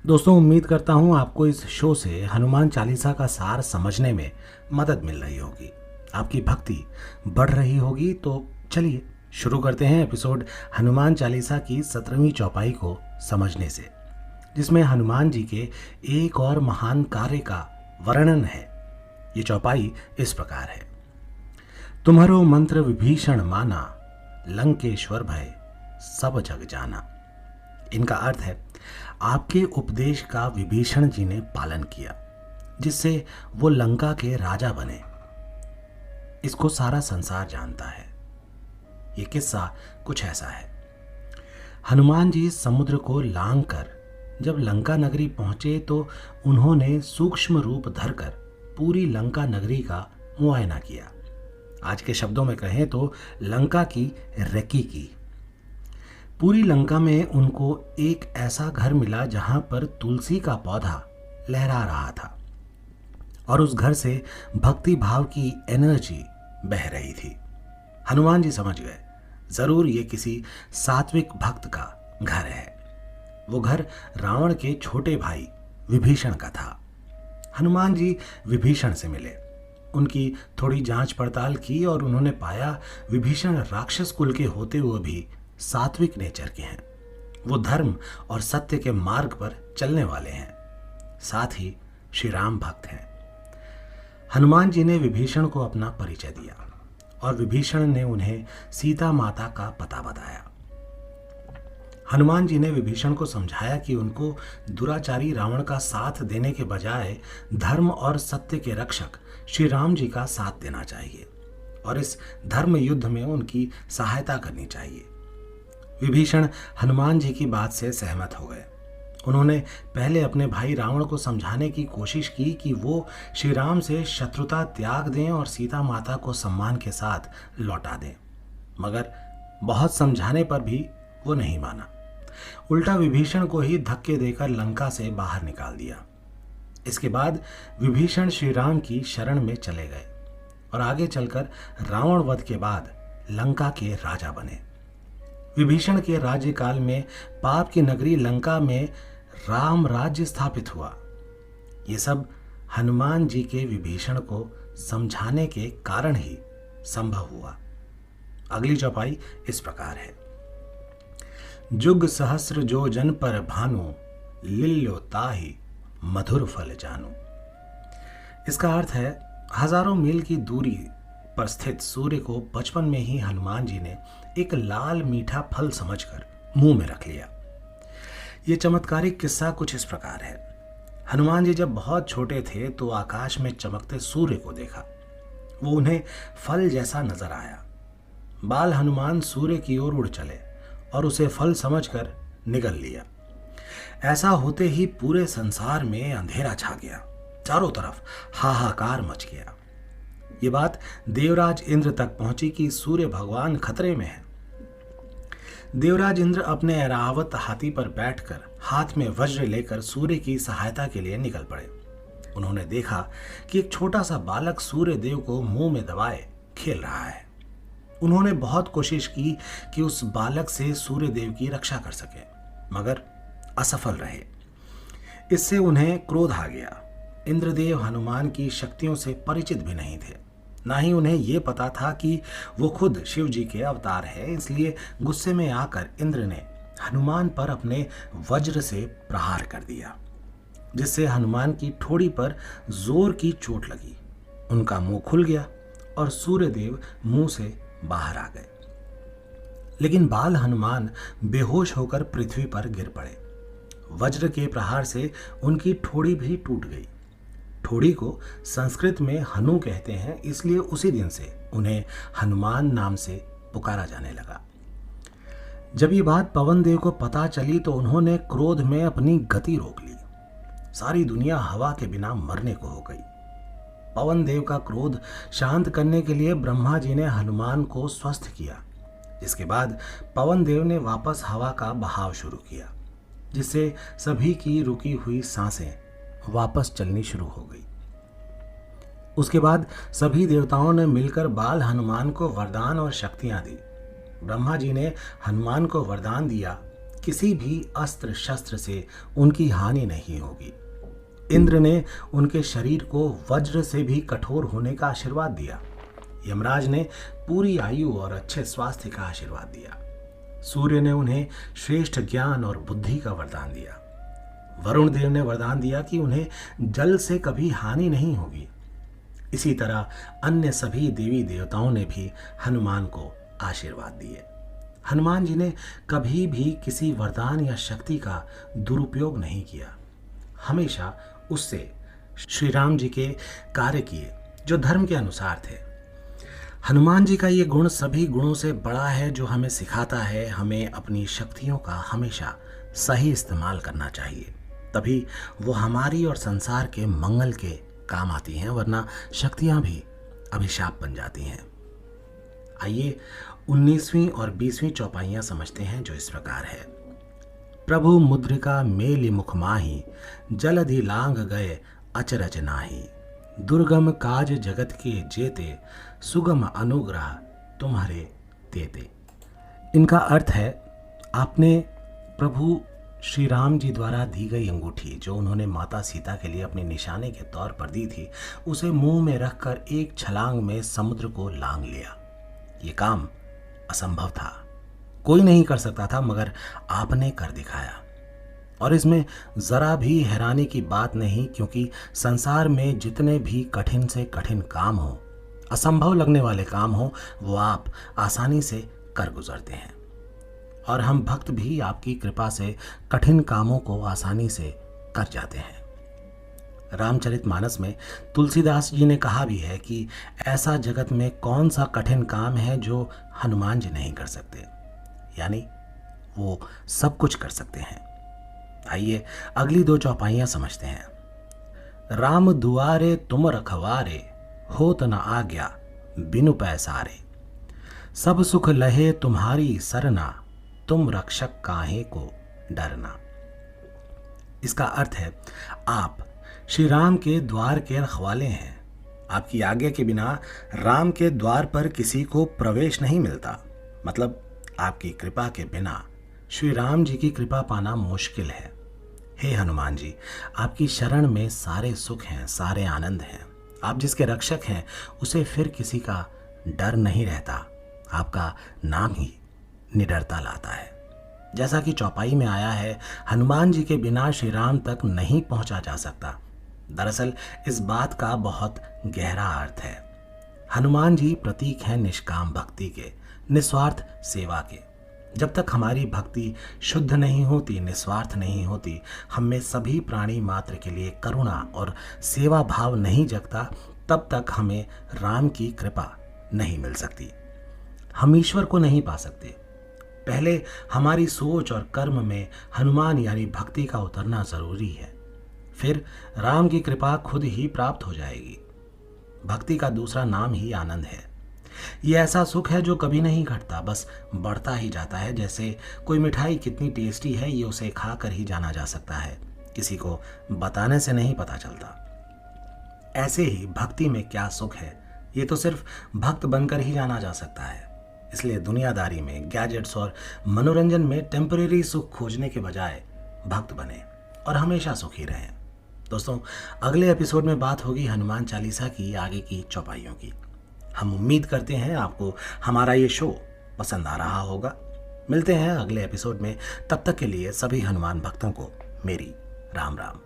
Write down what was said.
दोस्तों, उम्मीद करता हूँ आपको इस शो से हनुमान चालीसा का सार समझने में मदद मिल रही होगी। आपकी भक्ति बढ़ रही होगी। तो चलिए शुरू करते हैं एपिसोड हनुमान चालीसा की 17वीं चौपाई को समझने से, जिसमें हनुमान जी के एक और महान कार्य का वर्णन है। ये चौपाई इस प्रकार है। तुम्हारो मंत्र विभीषण माना, लंकेश्वर भय सब जग जाना। इनका अर्थ है, आपके उपदेश का विभीषण जी ने पालन किया, जिससे वो लंका के राजा बने। इसको सारा संसार जानता है। ये किस्सा कुछ ऐसा है। हनुमान जी समुद्र को लांग कर जब लंका नगरी पहुंचे तो उन्होंने सूक्ष्म रूप धरकर पूरी लंका नगरी का मुआयना किया। आज के शब्दों में कहें तो लंका की रेकी की। पूरी लंका में उनको एक ऐसा घर मिला जहां पर तुलसी का पौधा लहरा रहा था और उस घर से भक्ति भाव की एनर्जी बह रही थी। हनुमान जी समझ गए, जरूर ये किसी सात्विक भक्त का घर है। वो घर रावण के छोटे भाई विभीषण का था। हनुमान जी विभीषण से मिले, उनकी थोड़ी जांच पड़ताल की और उन्होंने पाया विभीषण राक्षस कुल के होते हुए भी सात्विक नेचर के हैं। वो धर्म और सत्य के मार्ग पर चलने वाले हैं, साथ ही श्री राम भक्त हैं। हनुमान जी ने विभीषण को अपना परिचय दिया और विभीषण ने उन्हें सीता माता का पता बताया। हनुमान जी ने विभीषण को समझाया कि उनको दुराचारी रावण का साथ देने के बजाय धर्म और सत्य के रक्षक श्री राम जी का साथ देना चाहिए और इस धर्म युद्ध में उनकी सहायता करनी चाहिए। विभीषण हनुमान जी की बात से सहमत हो गए। उन्होंने पहले अपने भाई रावण को समझाने की कोशिश की कि वो श्री राम से शत्रुता त्याग दें और सीता माता को सम्मान के साथ लौटा दें, मगर बहुत समझाने पर भी वो नहीं माना। उल्टा विभीषण को ही धक्के देकर लंका से बाहर निकाल दिया। इसके बाद विभीषण श्री राम की शरण में चले गए और आगे चलकर रावण वध के बाद लंका के राजा बने। विभीषण के राज्यकाल में पाप की नगरी लंका में राम राज्य स्थापित हुआ। ये सब हनुमान जी के विभीषण को समझाने के कारण ही संभव हुआ। अगली चौपाई इस प्रकार है। जुग सहस्र जो जन पर भानु, लिल्यो ताहि मधुर फल जानू। इसका अर्थ है, हजारों मील की दूरी पर स्थित सूर्य को बचपन में ही हनुमान जी ने एक लाल मीठा फल समझकर मुंह में रख लिया। यह चमत्कारिक किस्सा कुछ इस प्रकार है। हनुमान जी जब बहुत छोटे थे तो आकाश में चमकते सूर्य को देखा। वो उन्हें फल जैसा नजर आया। बाल हनुमान सूर्य की ओर उड़ चले और उसे फल समझकर निगल लिया। ऐसा होते ही पूरे संसार में अंधेरा छा गया। चारों तरफ हाहाकार मच गया। ये बात देवराज इंद्र तक पहुंची कि सूर्य भगवान खतरे में है। देवराज इंद्र अपने ऐरावत हाथी पर बैठकर हाथ में वज्र लेकर सूर्य की सहायता के लिए निकल पड़े। उन्होंने देखा कि एक छोटा सा बालक सूर्य देव को मुंह में दबाए खेल रहा है। उन्होंने बहुत कोशिश की कि उस बालक से सूर्य देव की रक्षा कर सके, मगर असफल रहे। इससे उन्हें क्रोध आ गया। इंद्रदेव हनुमान की शक्तियों से परिचित भी नहीं थे, ना ही उन्हें यह पता था कि वो खुद शिव जी के अवतार है। इसलिए गुस्से में आकर इंद्र ने हनुमान पर अपने वज्र से प्रहार कर दिया, जिससे हनुमान की ठोड़ी पर जोर की चोट लगी। उनका मुंह खुल गया और सूर्यदेव मुंह से बाहर आ गए। लेकिन बाल हनुमान बेहोश होकर पृथ्वी पर गिर पड़े। वज्र के प्रहार से उनकी ठोड़ी भी टूट गई। ठोड़ी को संस्कृत में हनु कहते हैं, इसलिए उसी दिन से उन्हें हनुमान नाम से पुकारा जाने लगा। जब ये बात पवन देव को पता चली तो उन्होंने क्रोध में अपनी गति रोक ली। सारी दुनिया हवा के बिना मरने को हो गई। पवन देव का क्रोध शांत करने के लिए ब्रह्मा जी ने हनुमान को स्वस्थ किया। इसके बाद पवन देव ने वापस हवा का बहाव शुरू किया, जिससे सभी की रुकी हुई सांसें वापस चलनी शुरू हो गई। उसके बाद सभी देवताओं ने मिलकर बाल हनुमान को वरदान और शक्तियां दी। ब्रह्मा जी ने हनुमान को वरदान दिया किसी भी अस्त्र शस्त्र से उनकी हानि नहीं होगी। इंद्र ने उनके शरीर को वज्र से भी कठोर होने का आशीर्वाद दिया। यमराज ने पूरी आयु और अच्छे स्वास्थ्य का आशीर्वाद दिया। सूर्य ने उन्हें श्रेष्ठ ज्ञान और बुद्धि का वरदान दिया। वरुण देव ने वरदान दिया कि उन्हें जल से कभी हानि नहीं होगी। इसी तरह अन्य सभी देवी देवताओं ने भी हनुमान को आशीर्वाद दिए। हनुमान जी ने कभी भी किसी वरदान या शक्ति का दुरुपयोग नहीं किया। हमेशा उससे श्री राम जी के कार्य किए जो धर्म के अनुसार थे। हनुमान जी का ये गुण सभी गुणों से बड़ा है जो हमें सिखाता है हमें अपनी शक्तियों का हमेशा सही इस्तेमाल करना चाहिए, तभी वो हमारी और संसार के मंगल के काम आती हैं, वरना शक्तियां भी अभिशाप बन जाती हैं। आइए 19वीं और 20वीं चौपाइयां समझते हैं जो इस प्रकार है। प्रभु मुद्रिका मेलि मुख माही, जलधि लांग गए अचरज नाही। दुर्गम काज जगत के जेते, सुगम अनुग्रह तुम्हारे देते। इनका अर्थ है, आपने प्रभु श्री राम जी द्वारा दी गई अंगूठी जो उन्होंने माता सीता के लिए अपने निशाने के तौर पर दी थी, उसे मुंह में रखकर एक छलांग में समुद्र को लांग लिया। ये काम असंभव था, कोई नहीं कर सकता था, मगर आपने कर दिखाया। और इसमें जरा भी हैरानी की बात नहीं, क्योंकि संसार में जितने भी कठिन से कठिन काम हो, असंभव लगने वाले काम हो, वो आप आसानी से कर गुजरते हैं। और हम भक्त भी आपकी कृपा से कठिन कामों को आसानी से कर जाते हैं। रामचरितमानस में तुलसीदास जी ने कहा भी है कि ऐसा जगत में कौन सा कठिन काम है जो हनुमान जी नहीं कर सकते, यानी वो सब कुछ कर सकते हैं। आइए अगली 2 चौपाइयां समझते हैं। राम दुआरे तुम रखवारे, होत न आज्ञा बिनु पैसारे। सब सुख लहे तुम्हारी सरना, तुम रक्षक काहे को डरना। इसका अर्थ है, आप श्री राम के द्वार के रखवाले हैं। आपकी आज्ञा के बिना राम के द्वार पर किसी को प्रवेश नहीं मिलता। मतलब आपकी कृपा के बिना श्री राम जी की कृपा पाना मुश्किल है। हे हनुमान जी, आपकी शरण में सारे सुख हैं, सारे आनंद हैं। आप जिसके रक्षक हैं उसे फिर किसी का डर नहीं रहता। आपका नाम ही निडरता लाता है। जैसा कि चौपाई में आया है, हनुमान जी के बिना श्री राम तक नहीं पहुंचा जा सकता। दरअसल इस बात का बहुत गहरा अर्थ है। हनुमान जी प्रतीक हैं निष्काम भक्ति के, निस्वार्थ सेवा के। जब तक हमारी भक्ति शुद्ध नहीं होती, निस्वार्थ नहीं होती, हम में सभी प्राणी मात्र के लिए करुणा और सेवा भाव नहीं जगता, तब तक हमें राम की कृपा नहीं मिल सकती। हम ईश्वर को नहीं पा सकते। पहले हमारी सोच और कर्म में हनुमान यानी भक्ति का उतरना जरूरी है, फिर राम की कृपा खुद ही प्राप्त हो जाएगी। भक्ति का दूसरा नाम ही आनंद है। ये ऐसा सुख है जो कभी नहीं घटता, बस बढ़ता ही जाता है। जैसे कोई मिठाई कितनी टेस्टी है ये उसे खाकर ही जाना जा सकता है, किसी को बताने से नहीं पता चलता। ऐसे ही भक्ति में क्या सुख है ये तो सिर्फ भक्त बनकर ही जाना जा सकता है। इसलिए दुनियादारी में, गैजेट्स और मनोरंजन में टेम्परेरी सुख खोजने के बजाय भक्त बने और हमेशा सुखी रहें। दोस्तों, अगले एपिसोड में बात होगी हनुमान चालीसा की आगे की चौपाइयों की। हम उम्मीद करते हैं आपको हमारा ये शो पसंद आ रहा होगा। मिलते हैं अगले एपिसोड में। तब तक के लिए सभी हनुमान भक्तों को मेरी राम राम।